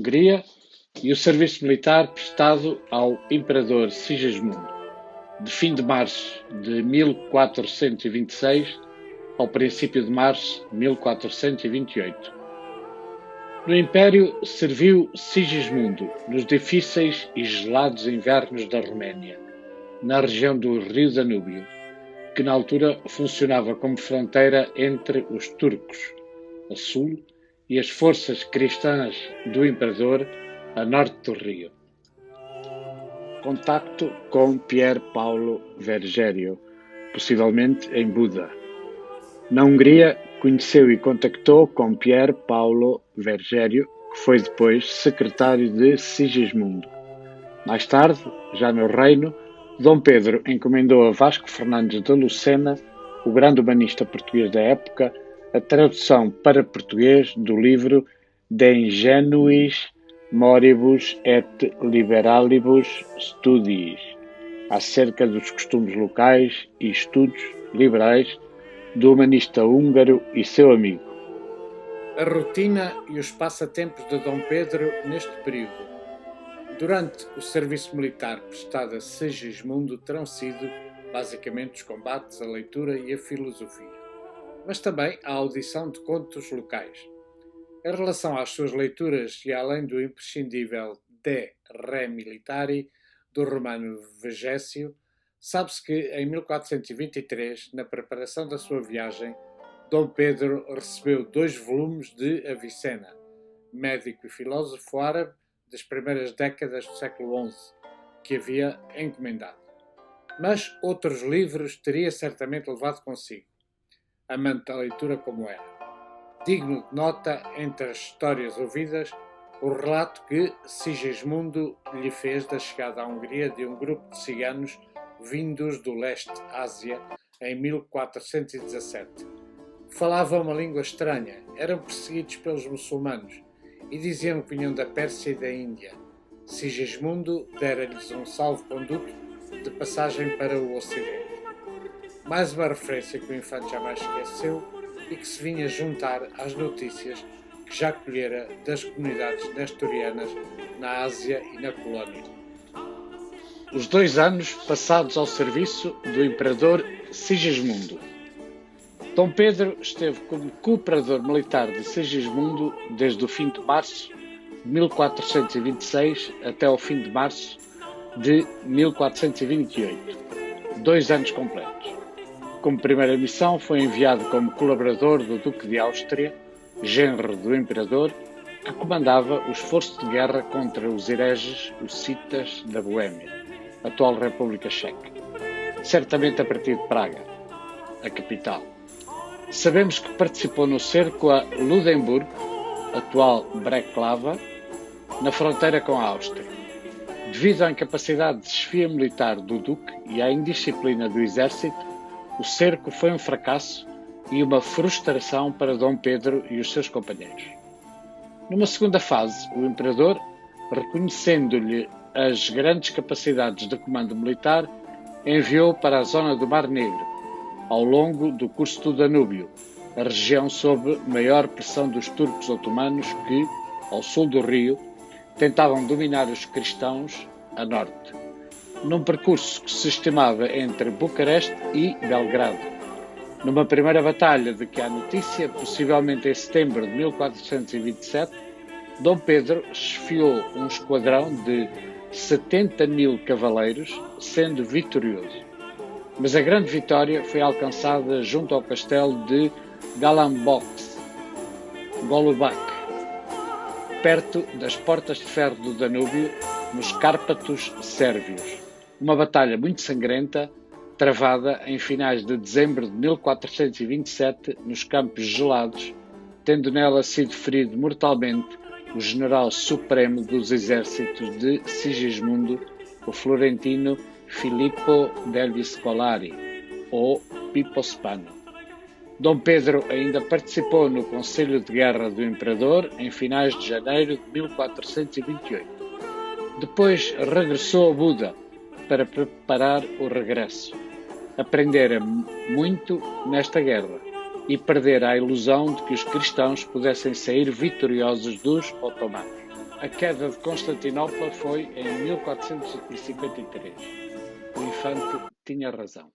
Hungria e o serviço militar prestado ao imperador Sigismundo, de fim de março de 1426 ao princípio de março de 1428. No Império serviu Sigismundo nos difíceis e gelados invernos da Roménia, na região do rio Danúbio, que na altura funcionava como fronteira entre os turcos, a sul, e as forças cristãs do imperador, a norte do rio. Contacto com Pier Paolo Vergerio, possivelmente em Buda. Na Hungria, conheceu e contactou com Pier Paolo Vergerio, que foi depois secretário de Sigismundo. Mais tarde, já no reino, Dom Pedro encomendou a Vasco Fernandes de Lucena, o grande humanista português da época, a tradução para português do livro De Ingenuis Moribus et Liberalibus Studiis, acerca dos costumes locais e estudos liberais do humanista húngaro e seu amigo. A rotina e os passatempos de Dom Pedro neste período. Durante o serviço militar prestado a Sigismundo terão sido, basicamente, os combates, a leitura e a filosofia, mas também a audição de contos locais. Em relação às suas leituras e além do imprescindível De Re Militari, do romano Vegecio, sabe-se que em 1423, na preparação da sua viagem, Dom Pedro recebeu 2 volumes de Avicena, médico e filósofo árabe das primeiras décadas do século XI, que havia encomendado. Mas outros livros teria certamente levado consigo, amante da leitura como era. Digno de nota, entre as histórias ouvidas, o relato que Sigismundo lhe fez da chegada à Hungria de um grupo de ciganos vindos do leste Ásia em 1417. Falavam uma língua estranha, eram perseguidos pelos muçulmanos e diziam que vinham da Pérsia e da Índia. Sigismundo dera-lhes um salvo-conduto de passagem para o Ocidente. Mais uma referência que o infante jamais esqueceu e que se vinha juntar às notícias que já colhera das comunidades nestorianas na Ásia e na Polónia. Os 2 anos passados ao serviço do imperador Sigismundo. Dom Pedro esteve como cooperador militar de Sigismundo desde o fim de março de 1426 até ao fim de março de 1428, 2 anos completos. Como primeira missão, foi enviado como colaborador do Duque de Áustria, genro do imperador, que comandava o esforço de guerra contra os hereges hussitas da Boêmia, atual República Checa, certamente a partir de Praga, a capital. Sabemos que participou no cerco a Ludemburgo, atual Breklava, na fronteira com a Áustria. Devido à incapacidade de desfia militar do Duque e à indisciplina do exército, o cerco foi um fracasso e uma frustração para Dom Pedro e os seus companheiros. Numa segunda fase, o imperador, reconhecendo-lhe as grandes capacidades de comando militar, enviou para a zona do Mar Negro, ao longo do curso do Danúbio, a região sob maior pressão dos turcos otomanos que, ao sul do rio, tentavam dominar os cristãos a norte, num percurso que se estimava entre Bucareste e Belgrado. Numa primeira batalha de que há notícia, possivelmente em setembro de 1427, Dom Pedro esfiou um esquadrão de 70.000 cavaleiros, sendo vitorioso. Mas a grande vitória foi alcançada junto ao castelo de Golubac, perto das portas de ferro do Danúbio, nos Cárpatos sérvios. Uma batalha muito sangrenta, travada em finais de dezembro de 1427 nos Campos Gelados, tendo nela sido ferido mortalmente o general supremo dos exércitos de Sigismundo, o florentino Filippo degli Scolari, ou Pippo Spano. Dom Pedro ainda participou no Conselho de Guerra do Imperador em finais de janeiro de 1428. Depois regressou a Buda para preparar o regresso. Aprendera muito nesta guerra e perdera a ilusão de que os cristãos pudessem sair vitoriosos dos otomanos. A queda de Constantinopla foi em 1453. O infante tinha razão.